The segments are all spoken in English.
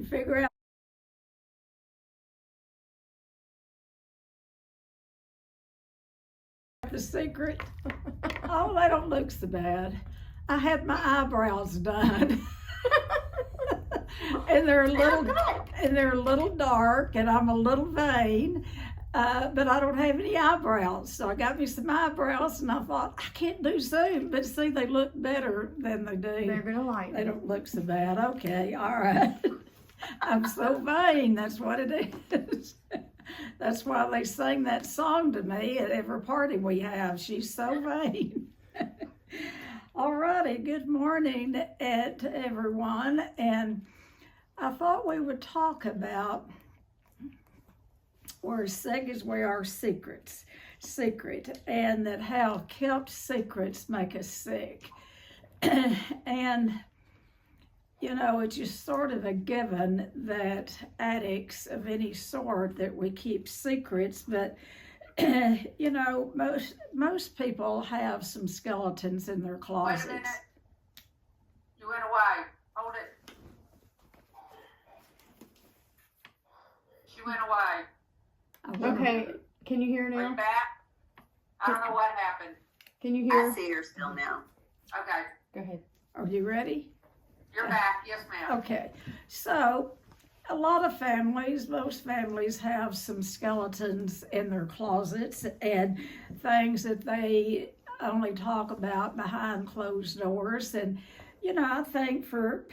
figure out the secret. Oh, they don't look so bad. I had my eyebrows done. and they're a little and they're a little dark, and I'm a little vain, but I don't have any eyebrows. So I got me some eyebrows, and I thought I can't do Zoom, but see, they look better than they do. They're gonna like They it. don't look so bad. Okay, all right. I'm so vain. That's what it is. That's why they sing that song to me at every party we have. She's so vain. All righty, good morning to everyone. And I thought we would talk about where sick is where our secret, and that how kept secrets make us sick. And you know, it's just sort of a given that addicts of any sort that we keep secrets, but you know, most people have some skeletons in their closets. Wait a minute. You went away. Hold it. She went away. Okay, can you hear Are now? you back? I don't know what happened. Can you I hear? see her still now. Okay. Go ahead. Are you ready? You're back. Yes, ma'am. Okay, so a lot of families, most families have some skeletons in their closets and things that they only talk about behind closed doors. And, you know, I think for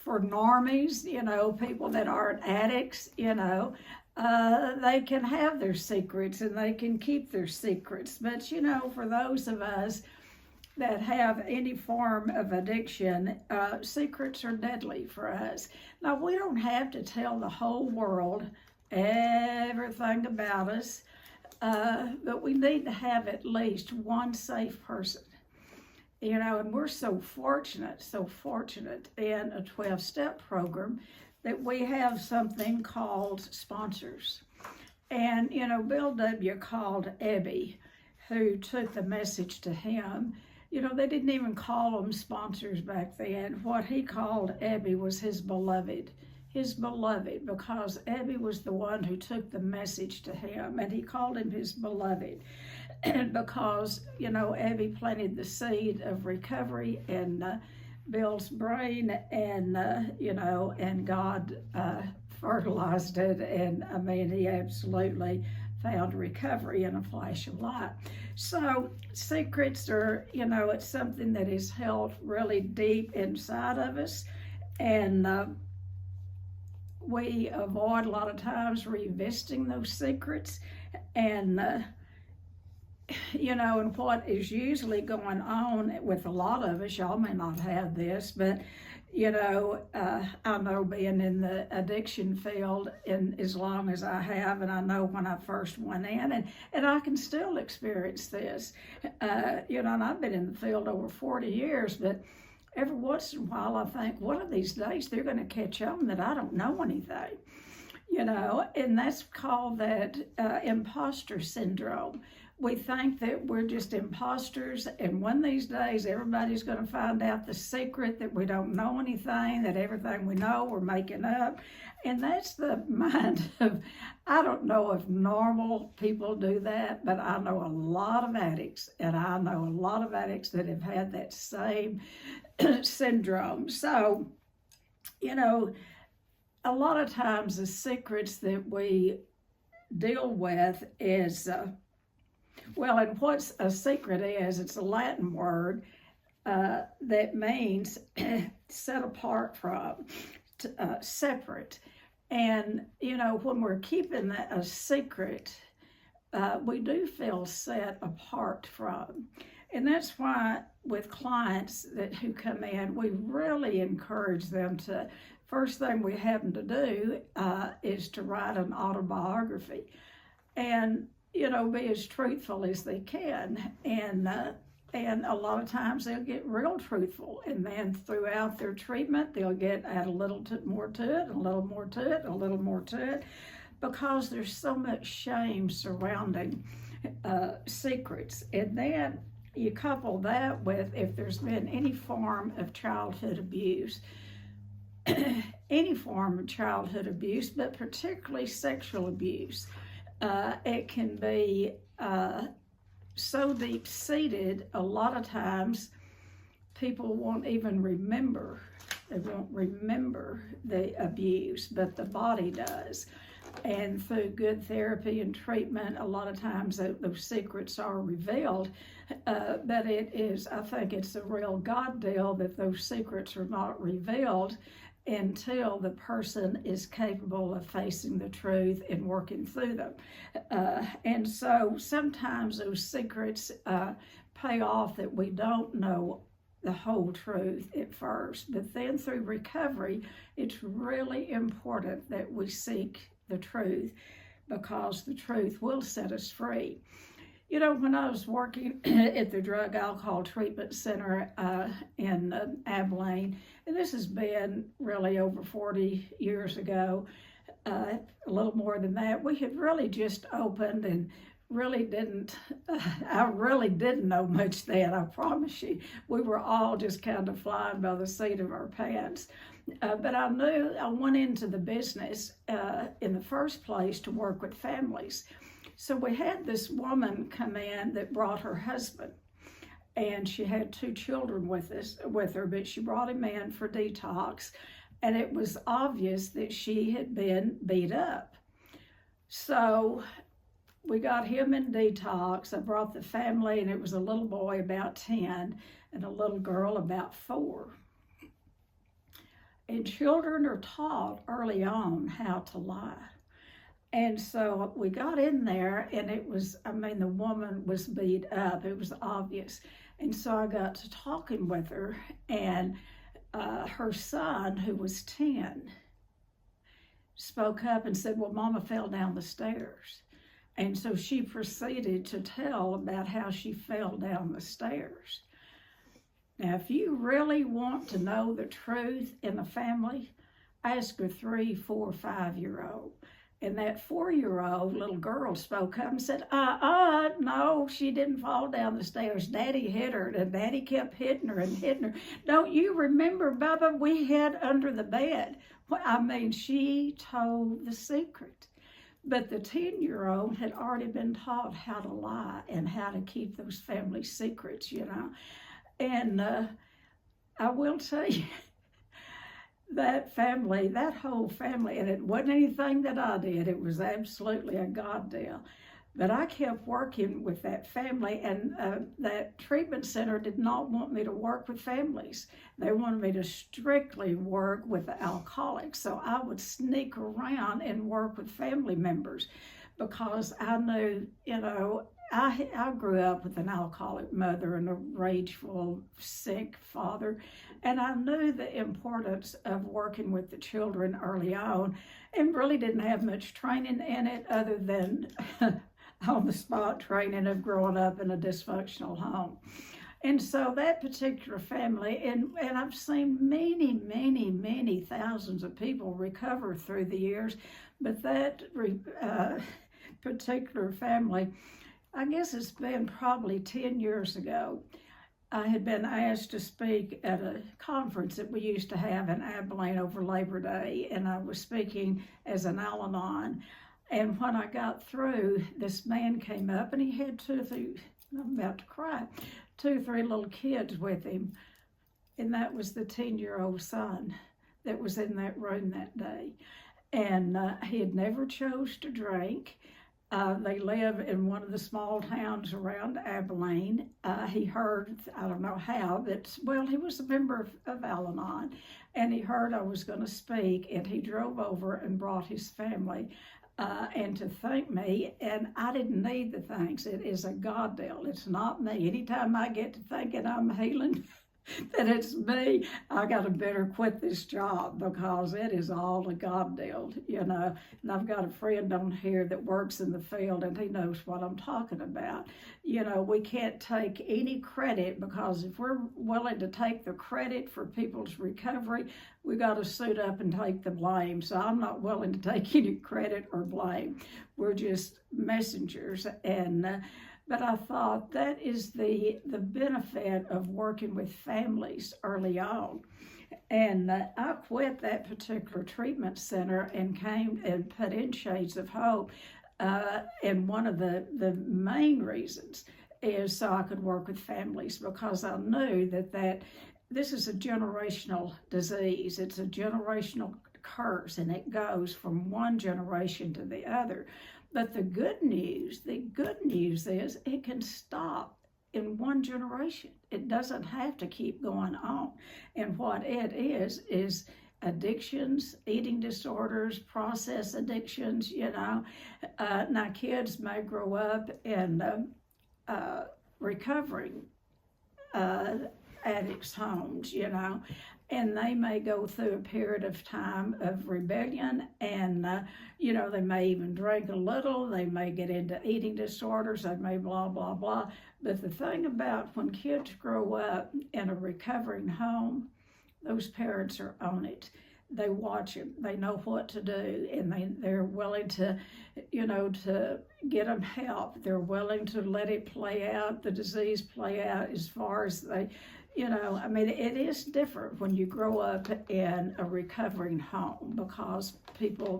normies, you know, people that aren't addicts, you know, they can have their secrets and they can keep their secrets. But, you know, for those of us that have any form of addiction, secrets are deadly for us. Now, we don't have to tell the whole world everything about us, but we need to have at least one safe person. You know, and we're so fortunate in a 12-step program that we have something called sponsors. And, you know, Bill W. called Abby, who took the message to him. You know, they didn't even call them sponsors back then. What he called Abby was his beloved, because Abby was the one who took the message to him, and he called him his beloved. Because, you know, Abby planted the seed of recovery in Bill's brain, and, you know, and God fertilized it, and I mean, he absolutely found recovery in a flash of light. So secrets are, you know, it's something that is held really deep inside of us, and we avoid a lot of times revisiting those secrets. And you know, and what is usually going on with a lot of us, y'all may not have this, but you know, I know being in the addiction field in as long as I have, and I know when I first went in, and I can still experience this. You know, and I've been in the field over 40 years, but every once in a while I think, one of these days they're going to catch on that I don't know anything. You know, and that's called that imposter syndrome. We think that we're just imposters, and one of these days everybody's going to find out the secret that we don't know anything, that everything we know we're making up. And that's the mind of, I don't know if normal people do that, but I know a lot of addicts, and I know a lot of addicts that have had that same syndrome. So, you know, a lot of times the secrets that we deal with is, well, and what's a secret is, it's a Latin word that means set apart from, separate. And, you know, when we're keeping that a secret, we do feel set apart from. And that's why with clients who come in, we really encourage them to, first thing we have them to do is to write an autobiography. And you know, be as truthful as they can, and a lot of times they'll get real truthful, and then throughout their treatment they'll add a little more to it, a little more to it, a little more to it, because there's so much shame surrounding secrets. And then you couple that with if there's been any form of childhood abuse. any form of childhood abuse, but particularly sexual abuse. It can be so deep-seated, a lot of times people won't even remember. They won't remember the abuse, but the body does. And through good therapy and treatment, a lot of times those secrets are revealed. But it is, I think it's a real God deal that those secrets are not revealed until the person is capable of facing the truth and working through them. And so sometimes those secrets pay off that we don't know the whole truth at first, but then through recovery, it's really important that we seek the truth, because the truth will set us free. You know, when I was working at the Drug Alcohol Treatment Center in Abilene, and this has been really over 40 years ago, a little more than that, we had really just opened and really didn't, I really didn't know much then, I promise you. We were all just kind of flying by the seat of our pants. But I knew I went into the business in the first place to work with families. So we had this woman come in that brought her husband, and she had 2 children with her, but she brought him in for detox, and it was obvious that she had been beat up. So we got him in detox. I brought the family, and it was a little boy about 10 and a little girl about 4. And children are taught early on how to lie. And so we got in there, and it was, I mean, the woman was beat up. It was obvious. And so I got to talking with her, and her son, who was 10, spoke up and said, well, Mama fell down the stairs. And so she proceeded to tell about how she fell down the stairs. Now, if you really want to know the truth in a family, ask a 3, 4, 5-year-old. And that 4-year-old little girl spoke up and said, no, she didn't fall down the stairs. Daddy hit her, and Daddy kept hitting her and hitting her. Don't you remember, Bubba, we hid under the bed? Well, I mean, she told the secret. But the 10-year-old had already been taught how to lie and how to keep those family secrets, you know. And I will tell you, that family, that whole family, and it wasn't anything that I did, it was absolutely a God deal. But I kept working with that family, and that treatment center did not want me to work with families. They wanted me to strictly work with the alcoholics. So I would sneak around and work with family members, because I knew, you know, I grew up with an alcoholic mother and a rageful, sick father, and I knew the importance of working with the children early on, and really didn't have much training in it other than on-the-spot training of growing up in a dysfunctional home. And so that particular family, and I've seen many, many, many thousands of people recover through the years, but that particular family, I guess it's been probably 10 years ago, I had been asked to speak at a conference that we used to have in Abilene over Labor Day, and I was speaking as an Al-Anon. And when I got through, this man came up, and he had 2 or 3, I'm about to cry, 2 or 3 little kids with him. And that was the 10-year-old son that was in that room that day. And he had never chose to drink. They live in one of the small towns around Abilene. He heard, I don't know how, that, well, he was a member of Al-Anon, and he heard I was going to speak, and he drove over and brought his family and to thank me, and I didn't need the thanks. It is a God deal. It's not me. Anytime I get to thinking I'm healing, that it's me, I got to better quit this job, because it is all a God deal, you know. And I've got a friend on here that works in the field, and he knows what I'm talking about. You know, we can't take any credit, because if we're willing to take the credit for people's recovery, we got to suit up and take the blame. So I'm not willing to take any credit or blame. We're just messengers. And But I thought that is the benefit of working with families early on. And I quit that particular treatment center and came and put in Shades of Hope. And one of the main reasons is so I could work with families, because I knew that this is a generational disease. It's a generational curse, and it goes from one generation to the other. But the good news is it can stop in one generation. It doesn't have to keep going on. And what it is addictions, eating disorders, process addictions, Now kids may grow up in recovering addicts' homes, and they may go through a period of time of rebellion, and they may even drink a little, they may get into eating disorders, they may blah blah blah. But the thing about when kids grow up in a recovering home, those parents are on it. They watch them, they know what to do, and they're willing to to get them help. They're willing to let it play out, the disease play out, as far as they it is different when you grow up in a recovering home, because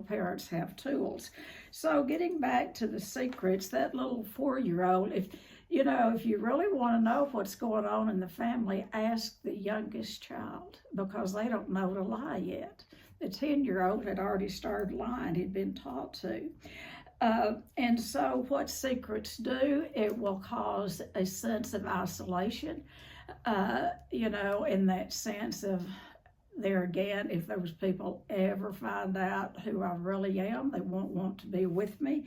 parents have tools. So getting back to the secrets, that little 4-year-old, if you really want to know what's going on in the family, ask the youngest child, because they don't know to lie yet. The 10-year-old had already started lying, he'd been taught to. And so what secrets do, it will cause a sense of isolation. In that sense of, there again, if those people ever find out who I really am, they won't want to be with me.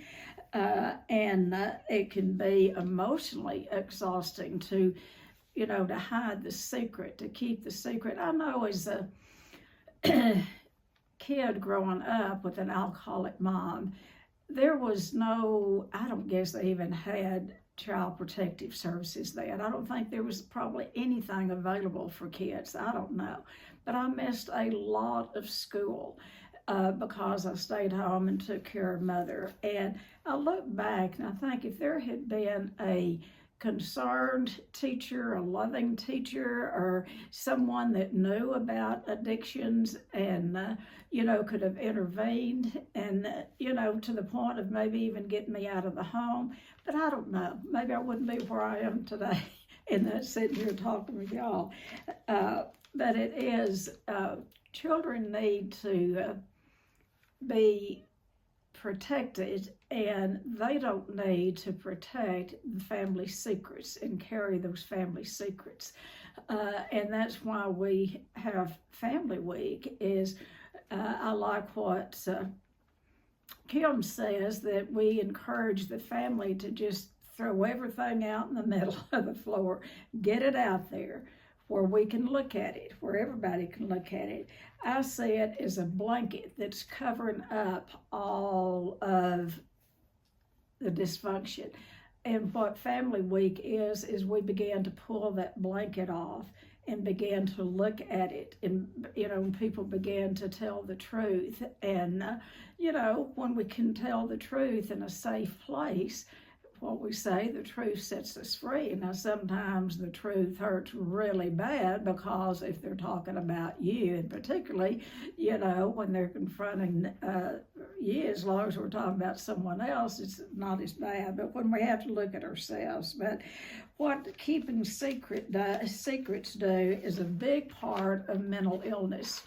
And it can be emotionally exhausting to hide the secret, to keep the secret. I know as a kid growing up with an alcoholic mom, there was I don't guess they even had Child Protective Services then. I don't think there was probably anything available for kids. I don't know. But I missed a lot of school because I stayed home and took care of Mother. And I look back and I think if there had been a concerned teacher, a loving teacher, or someone that knew about addictions and could have intervened and to the point of maybe even getting me out of the home. But I don't know, maybe I wouldn't be where I am today and that's sitting here talking with y'all. But it is, children need to be protected, and they don't need to protect the family secrets and carry those family secrets. And that's why we have Family Week. I like what Kim says, that we encourage the family to just throw everything out in the middle of the floor, get it out there where we can look at it, where everybody can look at it. I see it as a blanket that's covering up all of the dysfunction. And what Family Week is we began to pull that blanket off and began to look at it, and people began to tell the truth. And when we can tell the truth in a safe place, what we say, the truth sets us free. Now sometimes the truth hurts really bad, because if they're talking about you, and particularly when they're confronting you, as long as we're talking about someone else, it's not as bad. But when we have to look at ourselves. But what keeping secrets do is a big part of mental illness.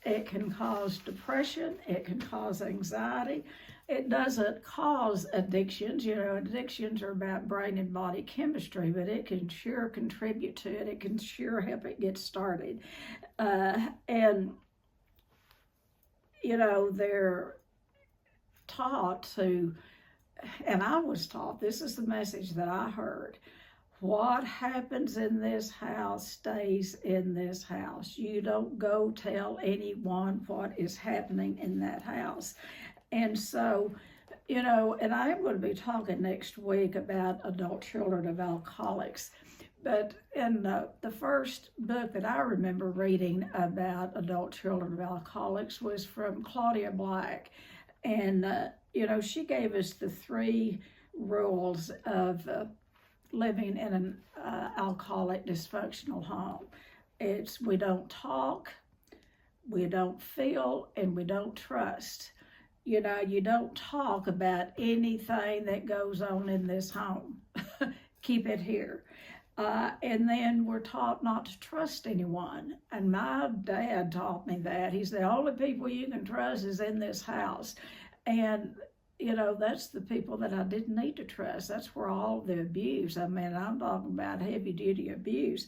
It can cause depression, it can cause anxiety. It doesn't cause addictions. Addictions are about brain and body chemistry, but it can sure contribute to it. It can sure help it get started. And they're taught to, and I was taught, this is the message that I heard: what happens in this house stays in this house. You don't go tell anyone what is happening in that house. And so, and I am going to be talking next week about adult children of alcoholics. But in the first book that I remember reading about adult children of alcoholics was from Claudia Black. And, she gave us the 3 rules of living in an alcoholic dysfunctional home. It's we don't talk, we don't feel, and we don't trust. You know, you don't talk about anything that goes on in this home. Keep it here. And then we're taught not to trust anyone. And my dad taught me that. He's the only people you can trust is in this house. And, you know, that's the people that I didn't need to trust. That's where all the abuse, I mean, I'm talking about heavy duty abuse.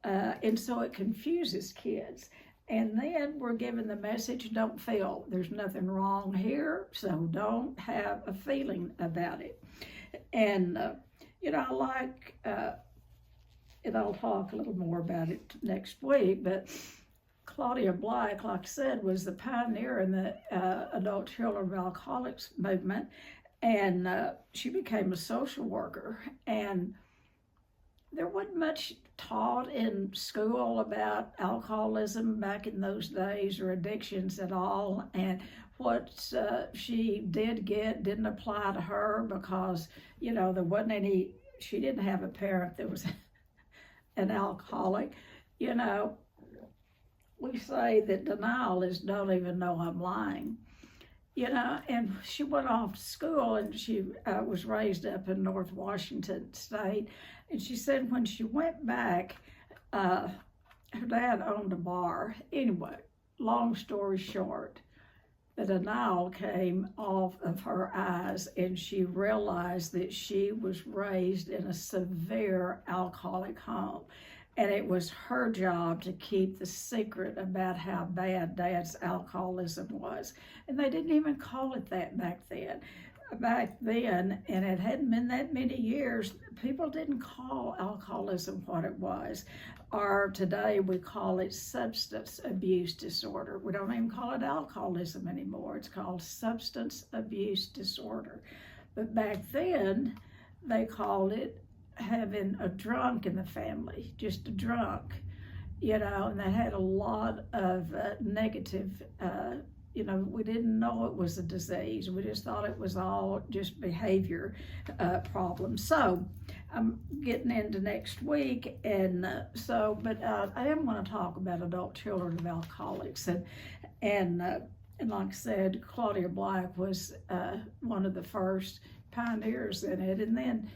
And so it confuses kids. And then we're given the message, don't feel. There's nothing wrong here, so don't have a feeling about it. And, you know, I like, and I'll talk a little more about it next week, but Claudia Black, like I said, was the pioneer in the Adult Children of Alcoholics movement, and she became a social worker. And there wasn't much taught in school about alcoholism back in those days or addictions at all. And what she did get didn't apply to her because, you know, there wasn't any, she didn't have a parent that was an alcoholic. You know, we say that denial is don't even know I'm lying. You know, and she went off to school, and she was raised up in North Washington State. And she said when she went back, her dad owned a bar. Anyway, long story short, the denial came off of her eyes, and she realized that she was raised in a severe alcoholic home. And it was her job to keep the secret about how bad Dad's alcoholism was. And they didn't even call it that back then. Back then, and it hadn't been that many years, people didn't call alcoholism what it was. Or today we call it substance abuse disorder. We don't even call it alcoholism anymore. It's called substance abuse disorder. But back then, they called it having a drunk in the family, just a drunk, you know, and that had a lot of negative, you know, we didn't know it was a disease. We just thought it was all just behavior problems. So I'm getting into next week, and but I am going to talk about adult children of alcoholics, and like I said, Claudia Black was one of the first pioneers in it, and then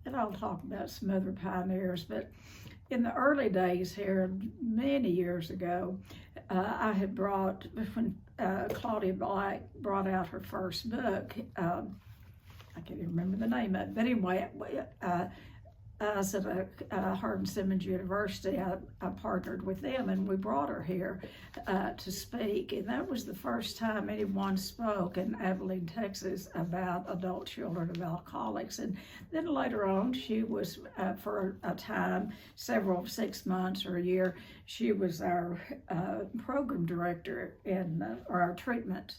and I'll talk about some other pioneers, but in the early days here, many years ago, I had brought, when Claudia Black brought out her first book, I can't even remember the name of it, but anyway, I was at Hardin-Simmons University. I partnered with them, and we brought her here to speak. And that was the first time anyone spoke in Abilene, Texas about adult children of alcoholics. And then later on, she was, for a time, 6 months or a year, she was our program director or our treatment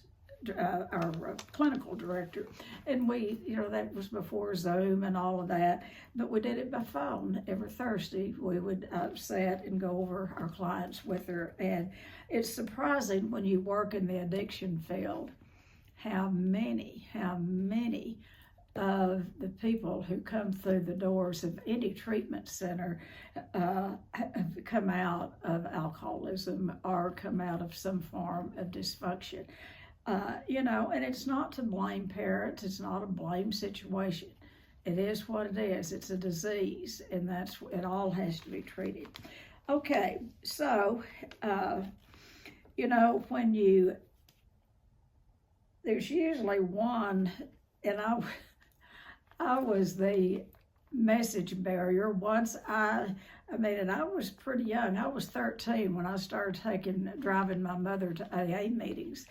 our clinical director. And we, you know, that was before Zoom and all of that, but we did it by phone. Every Thursday we would sit and go over our clients with her. And it's surprising when you work in the addiction field how many of the people who come through the doors of any treatment center have come out of alcoholism or come out of some form of dysfunction. You know, and it's not to blame parents. It's not a blame situation. It is what it is. It's a disease, and it all has to be treated. Okay, so, you know, there's usually one, and I was the message barrier once. And I was pretty young. I was 13 when I started driving my mother to AA meetings.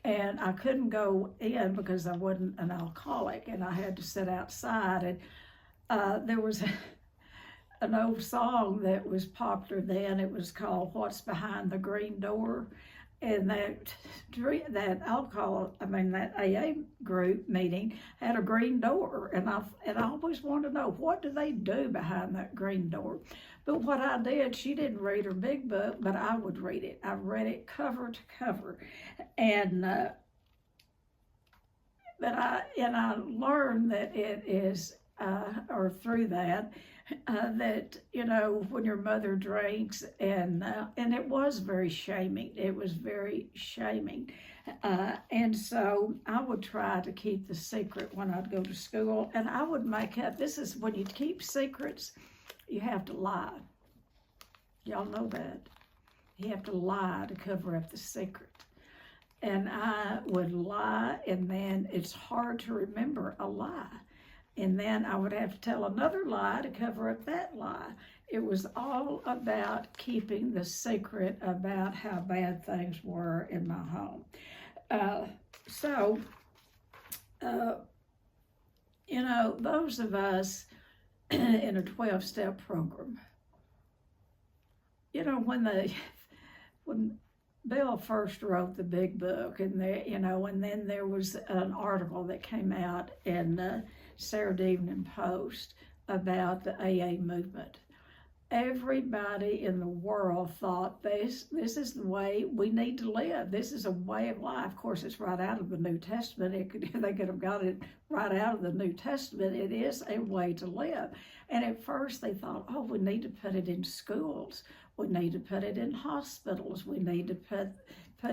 And I couldn't go in because I wasn't an alcoholic, and I had to sit outside. And there was an old song that was popular then. It was called "What's Behind the Green Door," and that AA group meeting had a green door, and I always wanted to know, what do they do behind that green door? But what I did, she didn't read her big book, but I would read it. I read it cover to cover, and but I learned that it is or through that, that, you know, when your mother drinks, and it was very shaming. It was very shaming. And so I would try to keep the secret when I'd go to school, and I would make up, this is when you keep secrets, you have to lie. Y'all know that. You have to lie to cover up the secret. And I would lie, and then it's hard to remember a lie. And then I would have to tell another lie to cover up that lie. It was all about keeping the secret about how bad things were in my home. You know, those of us in a 12-step program, you know, when Bill first wrote the big book, and there, you know, and then there was an article that came out in the Saturday Evening Post about the AA movement. Everybody in the world thought this is the way we need to live. This is a way of life. Of course, it's right out of the New Testament. They could have got it right out of the New Testament. It is a way to live. And at first they thought, oh, we need to put it in schools. We need to put it in hospitals. We need to put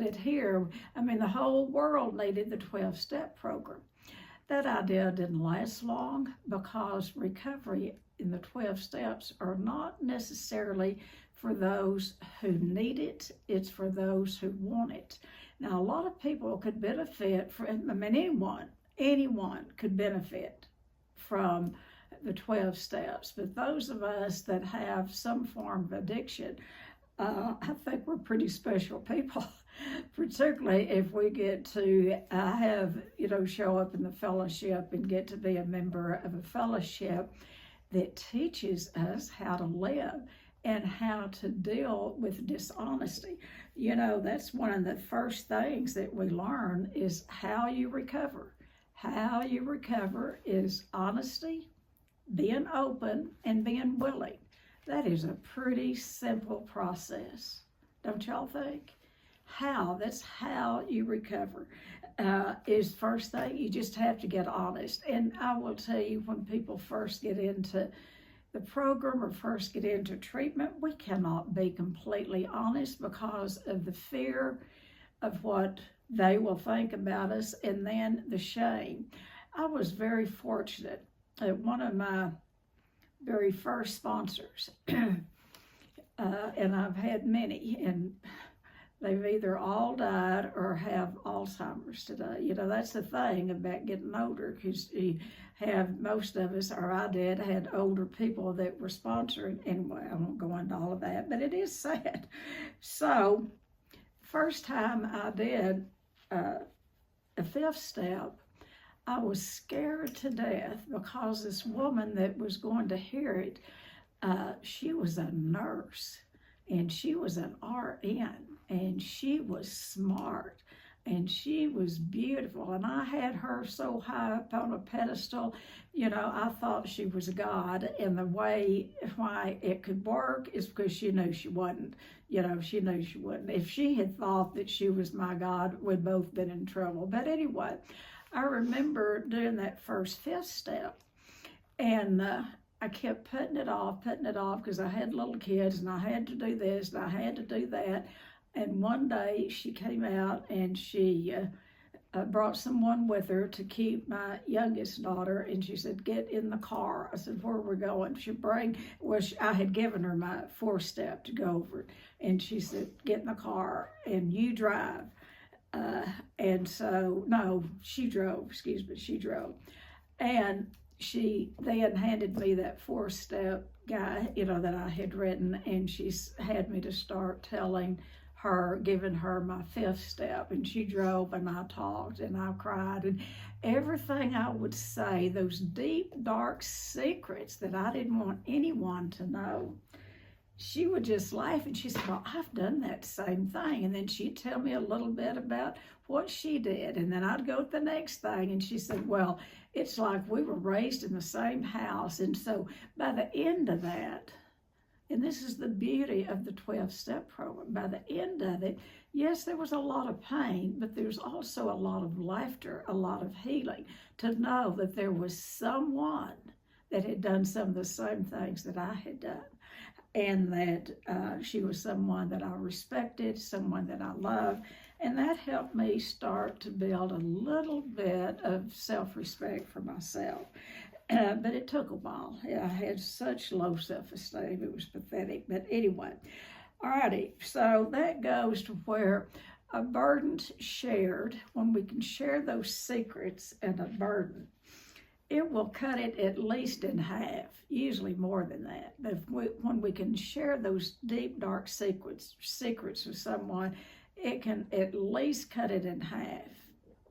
it here. I mean, the whole world needed the 12-step program. That idea didn't last long, because recovery in the 12 steps are not necessarily for those who need it. It's for those who want it. Now, a lot of people could benefit from, I mean, anyone could benefit from the 12 steps, but those of us that have some form of addiction, I think we're pretty special people, particularly if we get to show up in the fellowship and get to be a member of a fellowship that teaches us how to live and how to deal with dishonesty. You know, that's one of the first things that we learn, is how you recover. How you recover is honesty, being open, and being willing. That is a pretty simple process, don't y'all think? That's how you recover. Is first thing, you just have to get honest. And I will tell you, when people first get into the program or first get into treatment, we cannot be completely honest because of the fear of what they will think about us, and then the shame. I was very fortunate that one of my very first sponsors, and I've had many, and they've either all died or have Alzheimer's today. You know, that's the thing about getting older, because you have, most of us, or I did, had older people that were sponsoring. Anyway, I won't go into all of that, but it is sad. So, first time I did a 5th step, I was scared to death, because this woman that was going to hear it, she was a nurse, and she was an RN, and she was smart, and she was beautiful, and I had her so high up on a pedestal. You know, I thought she was God, and the way why it could work is because she knew she wasn't. You know, she knew she wouldn't. If she had thought that she was my God, we'd both been in trouble. But anyway, I remember doing that first 5th step, and I kept putting it off, because I had little kids, and I had to do this, and I had to do that. And one day she came out, and she brought someone with her to keep my youngest daughter, and she said, get in the car. I said, where are we going? I had given her my 4th step to go over, and she said, get in the car and you drive. And so, no, she drove. And she then handed me that 4th step guide, you know, that I had written, and she had me to start giving her my 5th step, and she drove, and I talked, and I cried, and everything I would say, those deep, dark secrets that I didn't want anyone to know, she would just laugh, and she said, well, I've done that same thing. And then she'd tell me a little bit about what she did, and then I'd go to the next thing, and she said, well, it's like we were raised in the same house. And so by the end of that, and this is the beauty of the 12-step program, by the end of it, yes, there was a lot of pain, but there's also a lot of laughter, a lot of healing, to know that there was someone that had done some of the same things that I had done. And that she was someone that I respected, someone that I loved. And that helped me start to build a little bit of self-respect for myself. But it took a while. I had such low self-esteem. It was pathetic. But anyway, alrighty. So that goes to where a burden's shared, when we can share those secrets and a burden, it will cut it at least in half, usually more than that. But when we can share those deep, dark secrets with someone, it can at least cut it in half.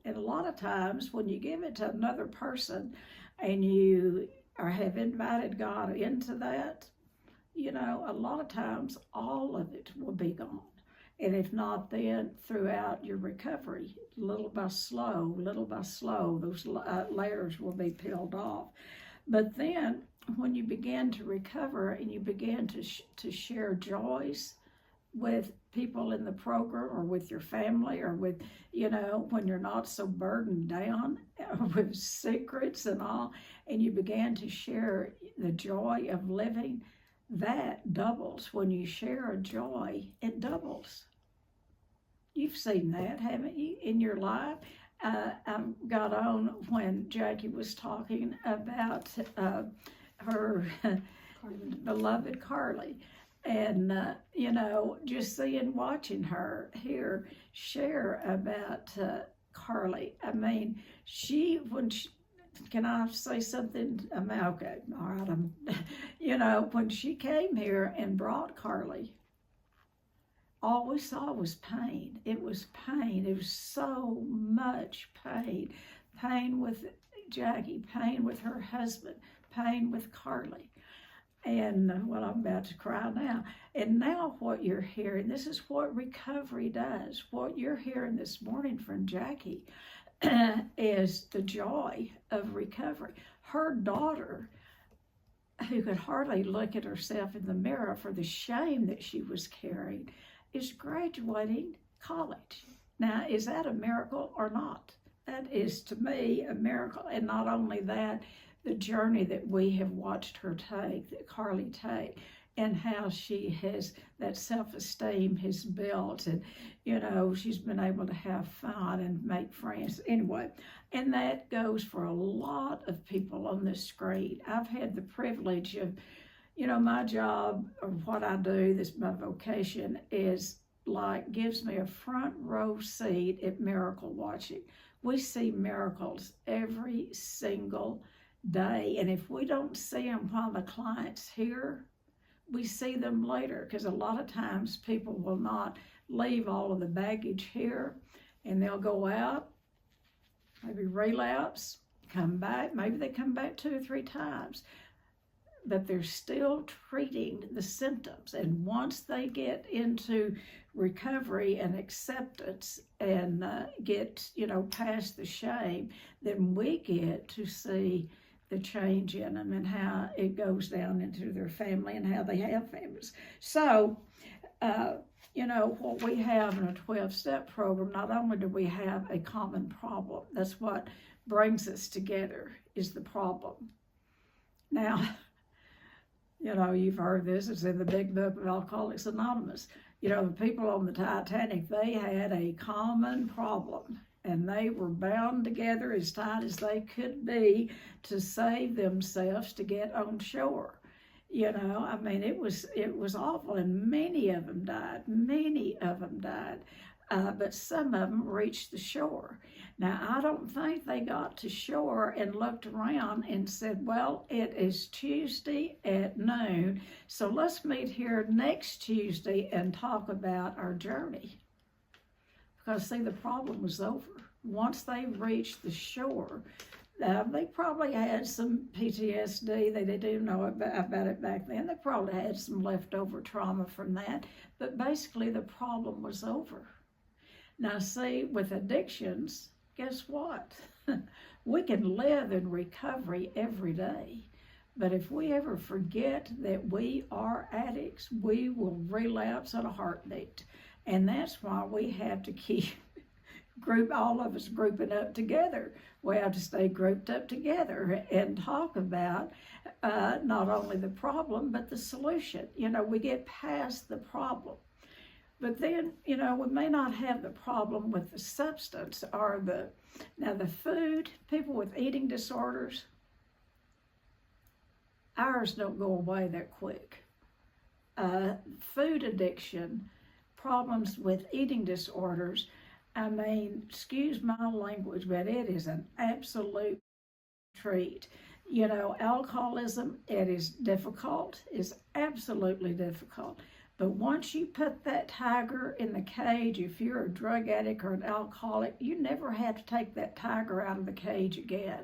And a lot of times when you give it to another person and you have invited God into that, you know, a lot of times all of it will be gone. And if not, then throughout your recovery, little by slow, those layers will be peeled off. But then when you begin to recover and you begin to share joys with people in the program or with your family or with, you know, when you're not so burdened down with secrets and all, and you begin to share the joy of living, that doubles. When you share a joy, it doubles. You've seen that, haven't you, in your life? I got on when Jackie was talking about her beloved Carly. And, you know, just watching her here share about Carly. I mean, can I say something? Okay, all right. You know, when she came here and brought Carly, all we saw was pain. It was pain. It was so much pain. Pain with Jackie, pain with her husband, pain with Carly. And, well, I'm about to cry now. And now what you're hearing, this is what recovery does. What you're hearing this morning from Jackie is the joy of recovery. Her daughter, who could hardly look at herself in the mirror for the shame that she was carrying, is graduating college. Now, is that a miracle or not? That is, to me, a miracle. And not only that, the journey that we have watched her take, that Carly take, and how she has, that self-esteem has built, and, you know, she's been able to have fun and make friends. Anyway, and that goes for a lot of people on this screen. I've had the privilege of, you know, my job or what I do, this my vocation, is like gives me a front row seat at miracle watching. We see miracles every single day, and if we don't see them while the client's here, we see them later, because a lot of times people will not leave all of the baggage here, and they'll go out, maybe relapse, come back, maybe they come back 2 or 3 times, but they're still treating the symptoms. And once they get into recovery and acceptance and get, you know, past the shame, then we get to see the change in them and how it goes down into their family and how they have families. So, you know, what we have in a 12-step program, not only do we have a common problem, that's what brings us together, is the problem. Now, you know, you've heard this, it's in the big book of Alcoholics Anonymous. You know, the people on the Titanic, they had a common problem, and they were bound together as tight as they could be to save themselves to get on shore. You know, I mean, it was awful, and many of them died, but some of them reached the shore. Now, I don't think they got to shore and looked around and said, well, it is Tuesday at noon, so let's meet here next Tuesday and talk about our journey. Because, see, the problem was over. Once they reached the shore, they probably had some PTSD. They didn't know about it back then. They probably had some leftover trauma from that. But basically, the problem was over. Now, see, with addictions, guess what? We can live in recovery every day. But if we ever forget that we are addicts, we will relapse in a heartbeat. And that's why we have to keep all of us grouping up together. We have to stay grouped up together and talk about not only the problem, but the solution. We get past the problem. But then, we may not have the problem with the substance or the food. People with eating disorders, ours don't go away that quick. Food addiction, problems with eating disorders, excuse my language, but it is an absolute treat. Alcoholism, it is difficult, it's absolutely difficult. But once you put that tiger in the cage, if you're a drug addict or an alcoholic, you never have to take that tiger out of the cage again.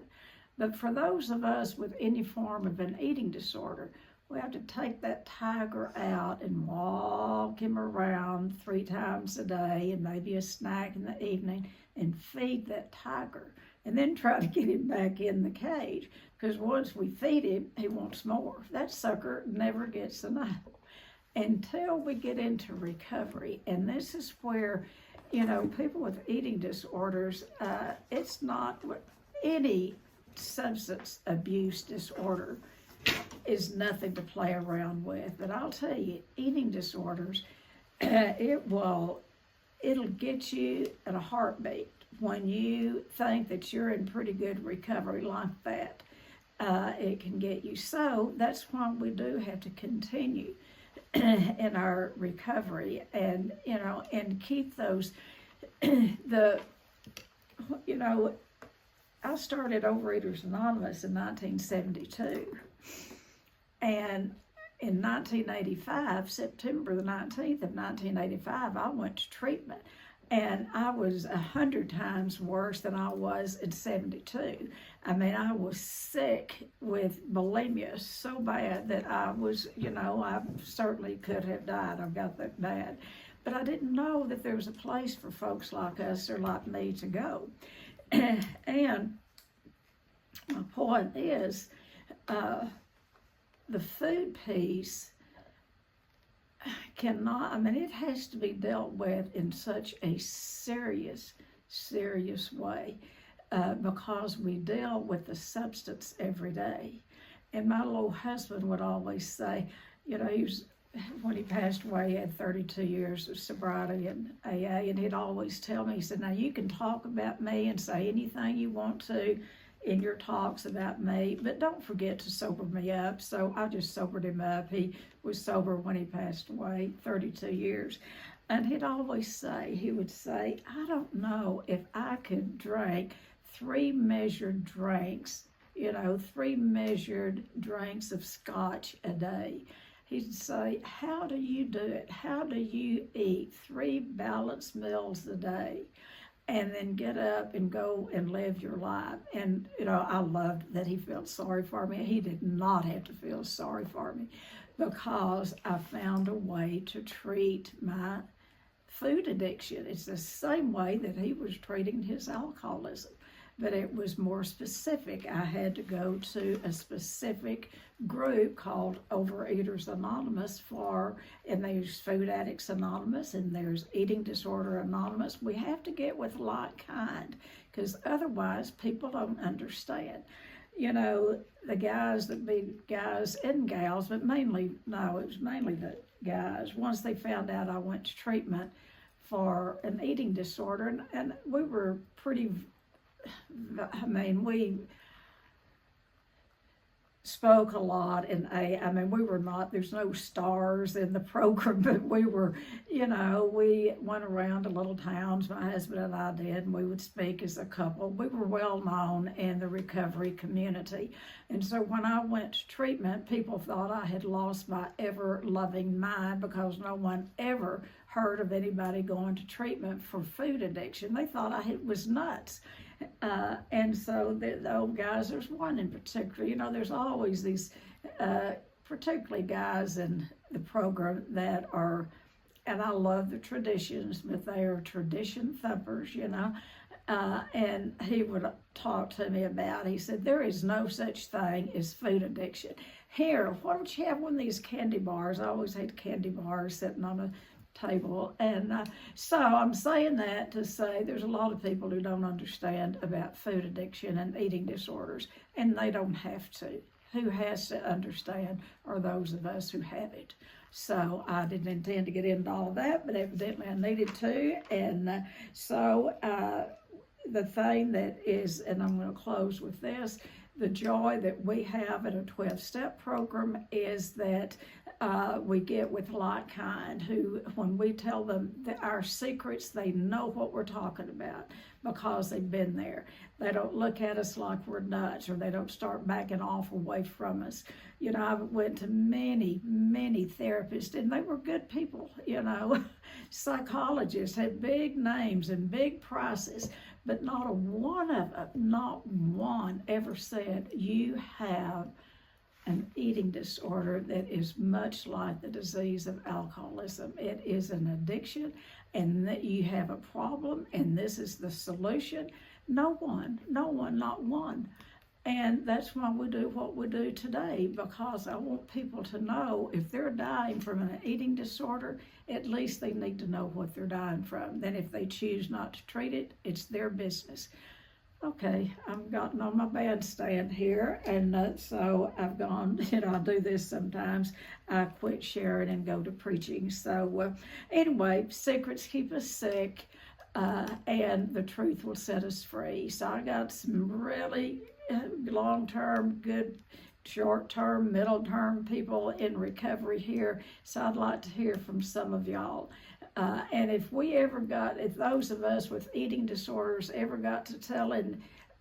But for those of us with any form of an eating disorder, we have to take that tiger out and walk him around 3 times a day and maybe a snack in the evening and feed that tiger and then try to get him back in the cage, because once we feed him, he wants more. That sucker never gets enough until we get into recovery. And this is where, people with eating disorders, it's not any substance abuse disorder is nothing to play around with. But I'll tell you, eating disorders, it'll get you at a heartbeat when you think that you're in pretty good recovery like that. It can get you. So that's why we do have to continue in our recovery and keep those, I started Overeaters Anonymous in 1972. And in 1985, September the 19th of 1985, I went to treatment. And I was 100 times worse than I was in 72. I was sick with bulimia so bad that I was, I certainly could have died. I got that bad. But I didn't know that there was a place for folks like us or like me to go. And my point is, the food piece cannot, it has to be dealt with in such a serious way because we deal with the substance every day. And my little husband would always say, when he passed away, he had 32 years of sobriety in AA, and he'd always tell me, he said, now you can talk about me and say anything you want to in your talks about me, but don't forget to sober me up. So I just sobered him up. He was sober when he passed away, 32 years. And he would say, I don't know if I could drink 3 measured drinks, 3 measured drinks of scotch a day. He'd say, how do you do it? How do you eat 3 balanced meals a day and then get up and go and live your life? And, I loved that he felt sorry for me. He did not have to feel sorry for me because I found a way to treat my food addiction. It's the same way that he was treating his alcoholism, but it was more specific. I had to go to a specific group called Overeaters Anonymous and there's Food Addicts Anonymous and there's Eating Disorder Anonymous. We have to get with like kind because otherwise people don't understand. The guys that be guys and gals, but it was mainly the guys. Once they found out I went to treatment for an eating disorder, and we were pretty, we spoke a lot in we were not, there's no stars in the program, but we were, we went around to little towns, my husband and I did, and we would speak as a couple. We were well known in the recovery community. And so when I went to treatment, people thought I had lost my ever-loving mind because no one ever heard of anybody going to treatment for food addiction. They thought I was nuts. And so the old guys, there's one in particular, there's always these, particularly guys in the program that are, and I love the traditions, but they are tradition thumpers, and he would talk to me about, he said, there is no such thing as food addiction. Here, why don't you have one of these candy bars? I always hate candy bars sitting on a table. And so I'm saying that to say there's a lot of people who don't understand about food addiction and eating disorders, and they don't have to. Who has to understand are those of us who have it. So I didn't intend to get into all of that, but evidently I needed to. And so the thing that is, and I'm going to close with this, the joy that we have in a 12-step program is that we get with like kind who, when we tell them that our secrets, they know what we're talking about because they've been there. They don't look at us like we're nuts, or they don't start backing off away from us. You know, I went to many, many therapists, and they were good people, you know. Psychologists had big names and big prices, but not one ever said, you have an eating disorder that is much like the disease of alcoholism. It is an addiction, and that you have a problem, and this is the solution. No one, not one. And that's why we do what we do today, because I want people to know if they're dying from an eating disorder, at least they need to know what they're dying from. Then if they choose not to treat it, it's their business. Okay, I've gotten on my bandstand here, and so I've gone, you know, I do this sometimes. I quit sharing and go to preaching. So anyway, secrets keep us sick, and the truth will set us free. So I got some really long-term, good, short-term, middle-term people in recovery here. So I'd like to hear from some of y'all. And if those of us with eating disorders ever got to tell at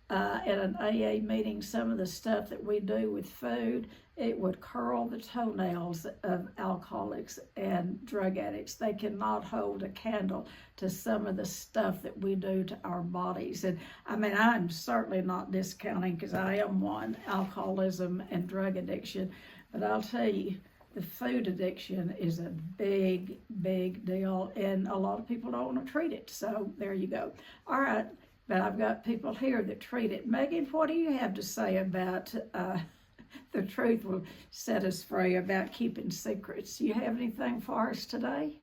an AA meeting some of the stuff that we do with food, it would curl the toenails of alcoholics and drug addicts. They cannot hold a candle to some of the stuff that we do to our bodies. And I mean, I'm certainly not discounting, because I am one, alcoholism and drug addiction, but I'll tell you, the food addiction is a big, big deal, and a lot of people don't want to treat it. So there you go. All right, but I've got people here that treat it. Megan, what do you have to say about the truth will set us free, about keeping secrets? Do you have anything for us today?